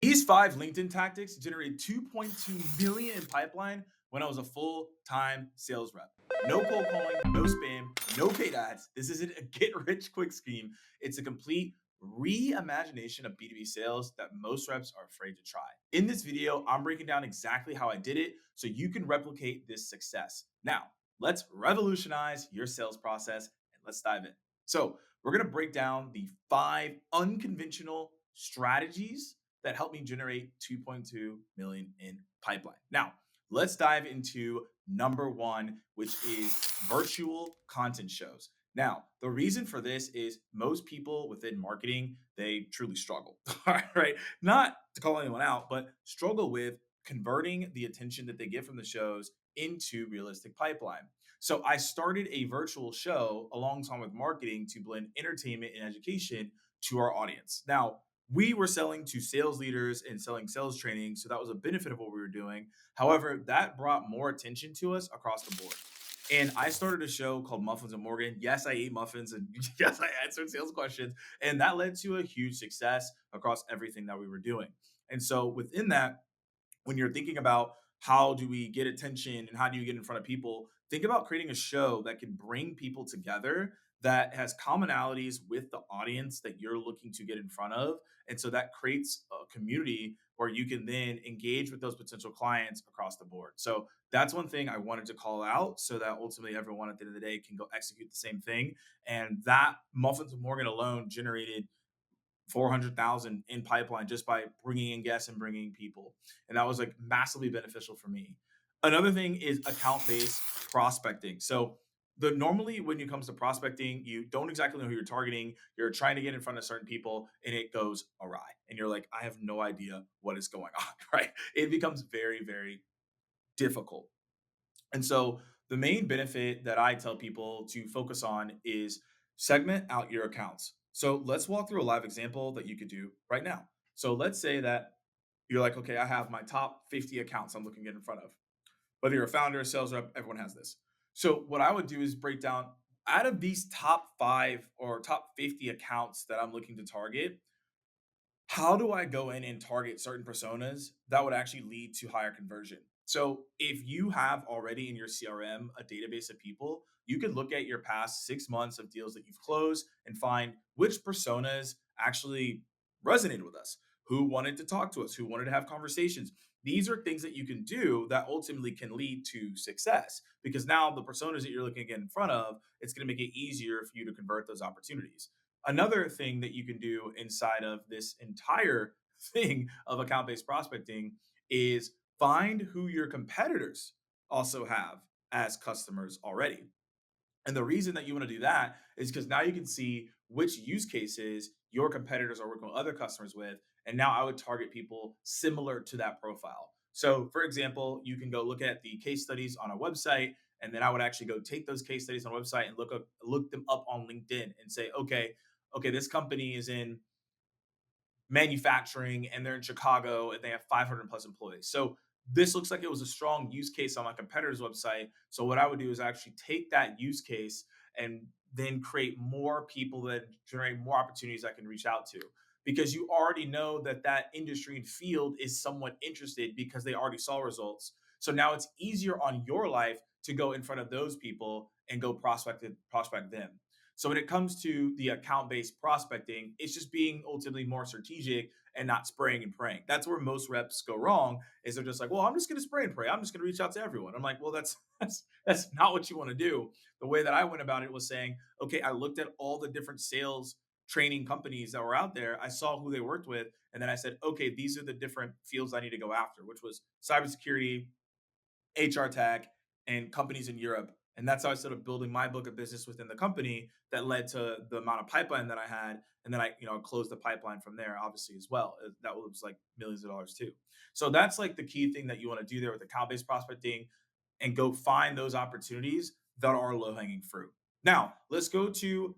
These 5 LinkedIn tactics generated 2.2 million in pipeline when I was a full-time sales rep. No cold calling, no spam, no paid ads. This isn't a get rich quick scheme. It's a complete reimagination of B2B sales that most reps are afraid to try. In this video, I'm breaking down exactly how I did it so you can replicate this success. Now, let's revolutionize your sales process and let's dive in. So, we're going to break down the 5 unconventional strategies that helped me generate 2.2 million in pipeline. Now, let's dive into number 1, which is virtual content shows. Now, the reason for this is most people within marketing, they truly struggle. Right? Not to call anyone out, but struggle with converting the attention that they get from the shows into realistic pipeline. So I started a virtual show alongside with marketing to blend entertainment and education to our audience. Now, we were selling to sales leaders and selling sales training. So that was a benefit of what we were doing. However, that brought more attention to us across the board. And I started a show called Muffins and Morgan. Yes, I ate muffins and yes, I answered sales questions. And that led to a huge success across everything that we were doing. And so within that, when you're thinking about how do we get attention and how do you get in front of people, think about creating a show that can bring people together that has commonalities with the audience that you're looking to get in front of. And so that creates a community where you can then engage with those potential clients across the board. So that's one thing I wanted to call out so that ultimately everyone at the end of the day can go execute the same thing. And that Muffins with Morgan alone generated 400,000 in pipeline just by bringing in guests and bringing people. And that was like massively beneficial for me. Another thing is account based prospecting. So, the normally when it comes to prospecting, you don't exactly know who you're targeting. You're trying to get in front of certain people and it goes awry. And you're like, I have no idea what is going on, right? It becomes very, very difficult. And so the main benefit that I tell people to focus on is segment out your accounts. So let's walk through a live example that you could do right now. So let's say that you're like, okay, I have my top 50 accounts I'm looking to get in front of. Whether you're a founder, a sales rep, everyone has this. So what I would do is break down out of these top 5 or top 50 accounts that I'm looking to target, how do I go in and target certain personas that would actually lead to higher conversion? So, if you have already in your CRM a database of people, you could look at your past 6 months of deals that you've closed and find which personas actually resonated with us, who wanted to talk to us, who wanted to have conversations. These are things that you can do that ultimately can lead to success because now the personas that you're looking to get in front of, it's going to make it easier for you to convert those opportunities. Another thing that you can do inside of this entire thing of account based prospecting is find who your competitors also have as customers already. And the reason that you want to do that is because now you can see which use cases your competitors are working with other customers with. And now I would target people similar to that profile. So, for example, you can go look at the case studies on a website, and then I would actually go take those case studies on a website and look them up on LinkedIn and say, okay, this company is in manufacturing and they're in Chicago and they have 500 plus employees. So this looks like it was a strong use case on my competitor's website. So what I would do is actually take that use case and then create more people that generate more opportunities I can reach out to because you already know that that industry and field is somewhat interested because they already saw results. So now it's easier on your life to go in front of those people and go prospect them. So when it comes to the account-based prospecting, it's just being ultimately more strategic and not spraying and praying. That's where most reps go wrong. Is they're just like, well, I'm just going to spray and pray. I'm just going to reach out to everyone. I'm like, well, that's not what you want to do. The way that I went about it was saying, okay, I looked at all the different sales training companies that were out there. I saw who they worked with, and then I said, okay, these are the different fields I need to go after, which was cybersecurity, HR tech, and companies in Europe. And that's how I started building my book of business within the company that led to the amount of pipeline that I had. And then I closed the pipeline from there, obviously, as well. That was like millions of dollars too. So that's like the key thing that you want to do there with account based prospecting and go find those opportunities that are low hanging fruit. Now, let's go to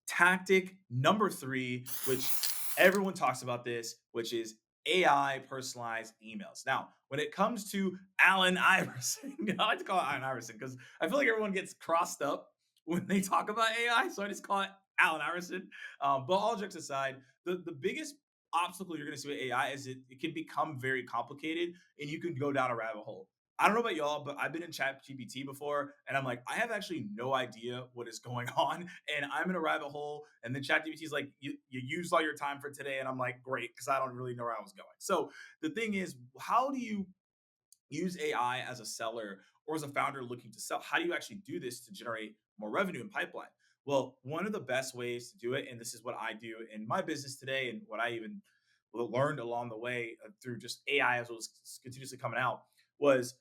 tactic number 3, which everyone talks about this, which is AI personalized emails. Now, when it comes to Allen Iverson, I like to call it Allen Iverson because I feel like everyone gets crossed up when they talk about AI. So I just call it Allen Iverson. But all jokes aside, the biggest obstacle you're going to see with AI is it can become very complicated and you can go down a rabbit hole. I don't know about y'all, but I've been in Chat GPT before, and I'm like, I have actually no idea what is going on, and I'm in a rabbit hole. And then Chat GPT is like, you used all your time for today, and I'm like, great, because I don't really know where I was going. So the thing is, how do you use AI as a seller or as a founder looking to sell? How do you actually do this to generate more revenue and pipeline? Well, one of the best ways to do it, and this is what I do in my business today, and what I even learned along the way through just AI as it was continuously coming out, was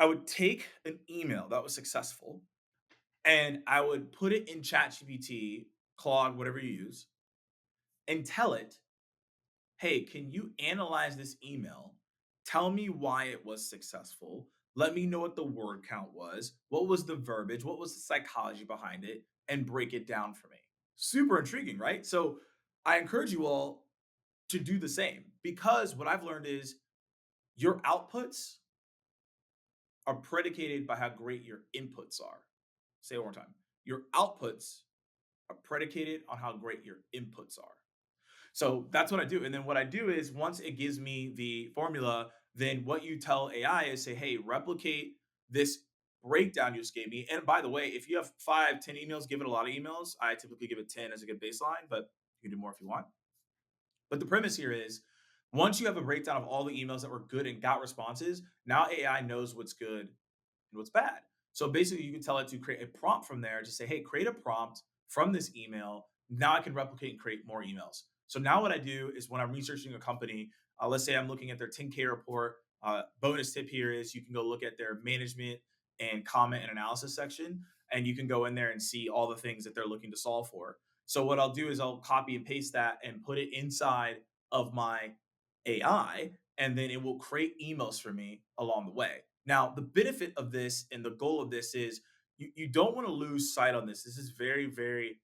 I would take an email that was successful and I would put it in ChatGPT, Claude, whatever you use, and tell it, hey, can you analyze this email? Tell me why it was successful. Let me know what the word count was. What was the verbiage? What was the psychology behind it? And break it down for me. Super intriguing, right? So I encourage you all to do the same, because what I've learned is your outputs are predicated by how great your inputs are. Say it one more time. Your outputs are predicated on how great your inputs are. So that's what I do. And then what I do is, once it gives me the formula, then what you tell AI is, say, hey, replicate this breakdown you just gave me. And by the way, if you have 5, 10 emails, give it a lot of emails. I typically give it 10 as a good baseline, but you can do more if you want. But the premise here is, once you have a breakdown of all the emails that were good and got responses, now AI knows what's good and what's bad. So basically, you can tell it to create a prompt from there. Just say, hey, create a prompt from this email. Now I can replicate and create more emails. So now what I do is, when I'm researching a company, let's say I'm looking at their 10K report. Bonus tip here is, you can go look at their management and comment and analysis section, and you can go in there and see all the things that they're looking to solve for. So what I'll do is I'll copy and paste that and put it inside of my AI, and then it will create emails for me along the way. Now, the benefit of this and the goal of this is, you don't want to lose sight on this. This is very, very,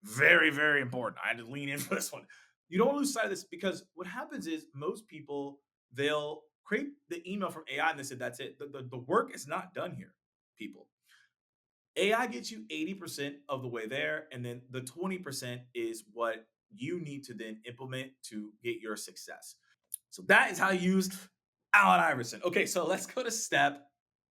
very, very important. I had to lean in for this one. You don't want to lose sight of this, because what happens is, most people, they'll create the email from AI and they said, that's it. The work is not done here, people. AI gets you 80% of the way there, and then the 20% is what you need to then implement to get your success. So that is how you use Allen Iverson. Okay, so let's go to step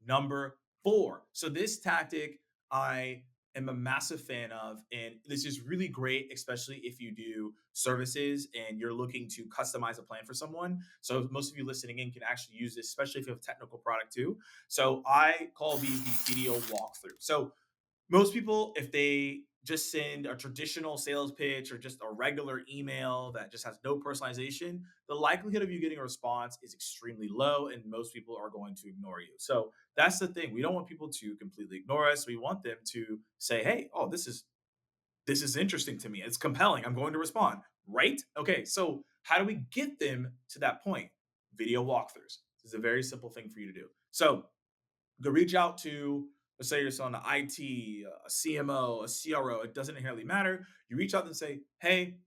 number 4. So this tactic I am a massive fan of, and this is really great, especially if you do services and you're looking to customize a plan for someone. So most of you listening in can actually use this, especially if you have a technical product too. So I call these the video walkthrough. So most people, if they just send a traditional sales pitch or just a regular email that just has no personalization, the likelihood of you getting a response is extremely low, and most people are going to ignore you. So that's the thing. We don't want people to completely ignore us. We want them to say, "Hey, oh, this is interesting to me. It's compelling. I'm going to respond." Right? Okay. So how do we get them to that point? Video walkthroughs. This is a very simple thing for you to do. So you can reach out to, let's say you're selling to IT, a CMO, a CRO. It doesn't inherently matter. You reach out and say, hey,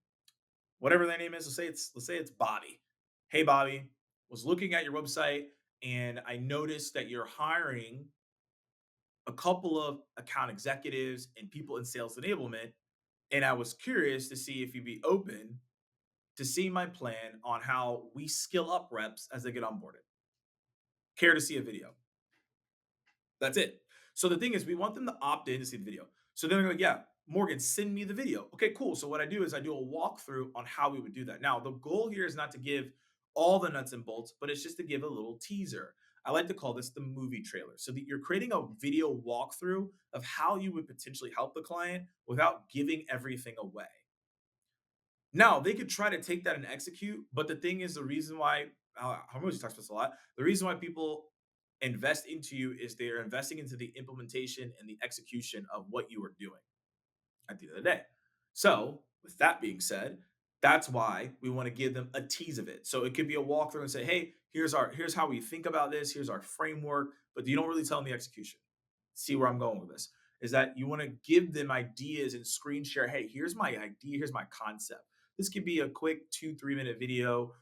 whatever their name is, let's say it's Bobby. Hey, Bobby, was looking at your website and I noticed that you're hiring a couple of account executives and people in sales enablement. And I was curious to see if you'd be open to see my plan on how we skill up reps as they get onboarded. Care to see a video? That's it. So the thing is, we want them to opt in to see the video. So they're like, yeah, Morgan, send me the video. Okay, cool. So what I do is I do a walkthrough on how we would do that. Now, the goal here is not to give all the nuts and bolts, but it's just to give a little teaser. I like to call this the movie trailer. So that you're creating a video walkthrough of how you would potentially help the client without giving everything away. Now, they could try to take that and execute, but the thing is, the reason why, I always talks about this a lot, the reason why people invest into you is they're investing into the implementation and the execution of what you are doing at the end of the day. So, with that being said, that's why we want to give them a tease of it. So it could be a walkthrough and say, "Hey, here's how we think about this. Here's our framework," but you don't really tell them the execution. See where I'm going with this? Is that you want to give them ideas and screen share. Hey, here's my idea. Here's my concept. This could be a quick 2, 3 minute video,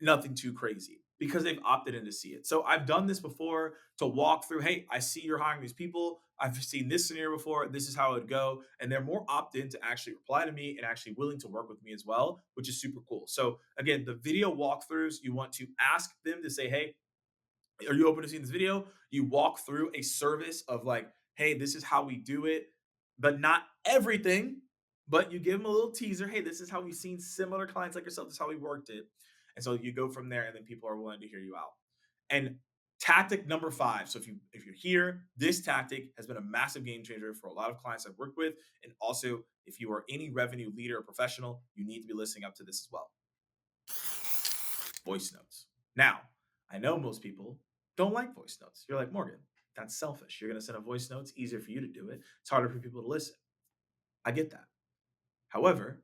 nothing too crazy. because they've opted in to see it. So I've done this before to walk through, hey, I see you're hiring these people. I've seen this scenario before. This is how it would go. And they're more opt in to actually reply to me and actually willing to work with me as well, which is super cool. So again, the video walkthroughs, you want to ask them to say, hey, are you open to seeing this video? You walk through a service of like, hey, this is how we do it, but not everything. But you give them a little teaser. Hey, this is how we've seen similar clients like yourself. This is how we worked it. And so you go from there, and then people are willing to hear you out. And tactic number 5. So if you're here, this tactic has been a massive game changer for a lot of clients I've worked with. And also, if you are any revenue leader or professional, you need to be listening up to this as well. Voice notes. Now, I know most people don't like voice notes. You're like, Morgan, that's selfish. You're going to send a voice note. It's easier for you to do it. It's harder for people to listen. I get that. However,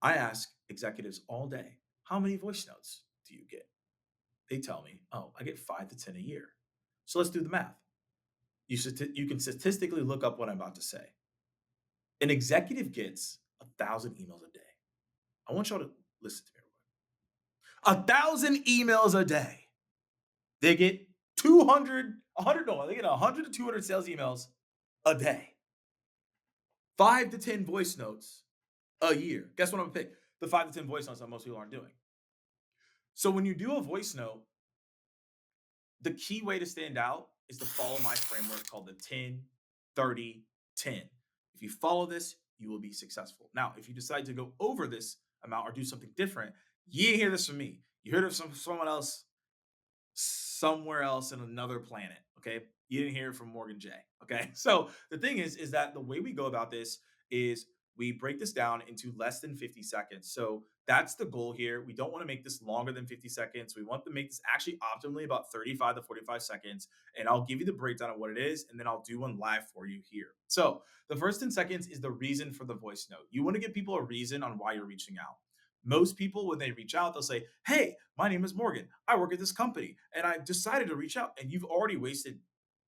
I ask executives all day, how many voice notes do you get? They tell me, oh, I get 5 to 10 a year. So let's do the math. You can statistically look up what I'm about to say. An executive gets 1,000 emails a day. I want y'all to listen to me real quick. 1,000 emails a day. They get 200, 100, no, they get 100 to 200 sales emails a day. 5 to 10 voice notes a year. Guess what I'm gonna pick? The 5 to 10 voice notes that most people aren't doing. So when you do a voice note, the key way to stand out is to follow my framework called the 10, 30, 10. If you follow this, you will be successful. Now, if you decide to go over this amount or do something different, you didn't hear this from me. You heard it from someone else somewhere else in another planet. Okay. You didn't hear it from Morgan J. Okay. So the thing is that the way we go about this is we break this down into less than 50 seconds. So that's the goal here. We don't want to make this longer than 50 seconds. We want to make this actually optimally about 35 to 45 seconds. And I'll give you the breakdown of what it is, and then I'll do one live for you here. So the first 10 seconds is the reason for the voice note. You want to give people a reason on why you're reaching out. Most people, when they reach out, they'll say, hey, my name is Morgan. I work at this company and I decided to reach out. And you've already wasted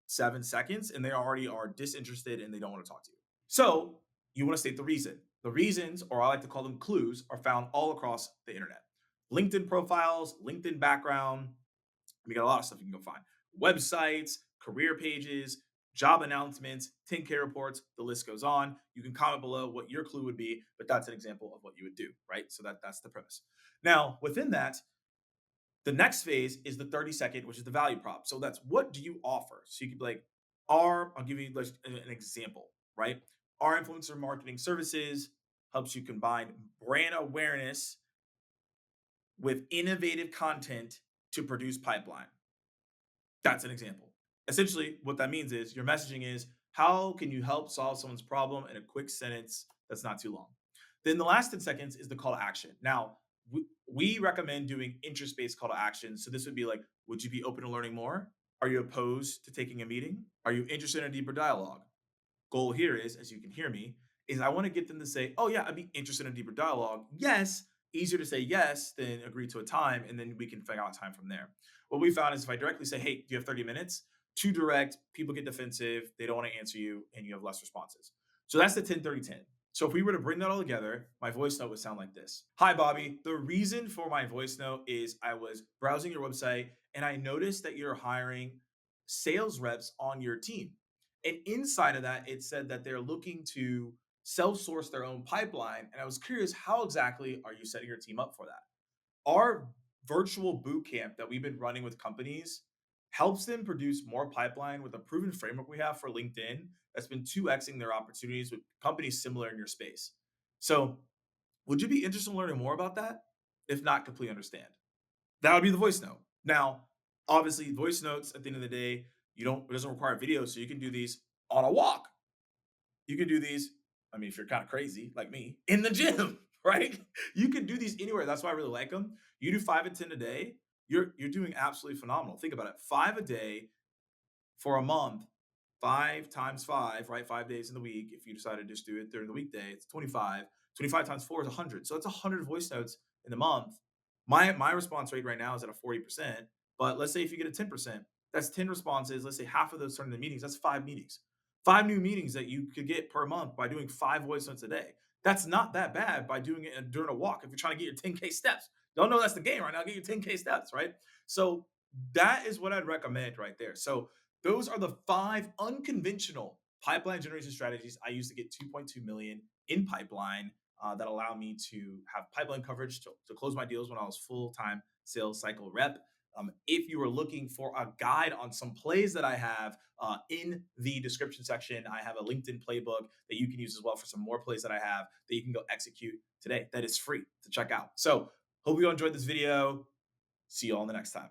7 seconds and they already are disinterested and they don't want to talk to you. So you want to state the reason. The reasons, or I like to call them clues, are found all across the internet. LinkedIn profiles, LinkedIn background. We got a lot of stuff you can go find. Websites, career pages, job announcements, 10K reports, the list goes on. You can comment below what your clue would be, but that's an example of what you would do, right? So that's the premise. Now, within that, the next phase is the 30-second, which is the value prop. So that's what do you offer? So you could be like, I'll give you an example, right? Our influencer marketing services helps you combine brand awareness with innovative content to produce pipeline. That's an example. Essentially, what that means is your messaging is how can you help solve someone's problem in a quick sentence that's not too long? Then the last 10 seconds is the call to action. Now, we recommend doing interest based call to action. So this would be like, would you be open to learning more? Are you opposed to taking a meeting? Are you interested in a deeper dialogue? Goal here is, as you can hear me, is I want to get them to say, oh, yeah, I'd be interested in a deeper dialogue. Yes, easier to say yes than agree to a time. And then we can figure out time from there. What we found is if I directly say, hey, do you have 30 minutes? Too direct, people get defensive, they don't want to answer you, and you have less responses. So that's the 10 30 10. So if we were to bring that all together, my voice note would sound like this. Hi, Bobby. The reason for my voice note is I was browsing your website and I noticed that you're hiring sales reps on your team. And inside of that, it said that they're looking to self-source their own pipeline. And I was curious, how exactly are you setting your team up for that? Our virtual boot camp that we've been running with companies helps them produce more pipeline with a proven framework we have for LinkedIn that's been 2xing their opportunities with companies similar in your space. So, would you be interested in learning more about that? If not, completely understand. That would be the voice note. Now, obviously, voice notes at the end of the day, it doesn't require video, so you can do these on a walk. You can do these, I mean, if you're kind of crazy like me, in the gym, right? You can do these anywhere. That's why I really like them. You do 5 and 10 a day, you're doing absolutely phenomenal. Think about it. 5 a day for a month, 5 times 5, right? 5 days in the week. If you decide to just do it during the weekday, it's 25. 25 times 4 is 100. So it's 100 voice notes in the month. My response rate right now is at a 40%. But let's say if you get a 10%, that's 10 responses. Let's say half of those turn into meetings. That's 5 meetings. 5 new meetings that you could get per month by doing 5 voice notes a day. That's not that bad by doing it during a walk if you're trying to get your 10K steps. Don't know that's the game right now. I'll give you 10K steps, right? So that is what I'd recommend right there. So those are the 5 unconventional pipeline generation strategies I use to get 2.2 million in pipeline that allow me to have pipeline coverage to close my deals when I was full-time sales cycle rep. If you are looking for a guide on some plays that I have in the description section, I have a LinkedIn playbook that you can use as well for some more plays that I have that you can go execute today. That is free to check out. So hope you enjoyed this video. See you all in the next time.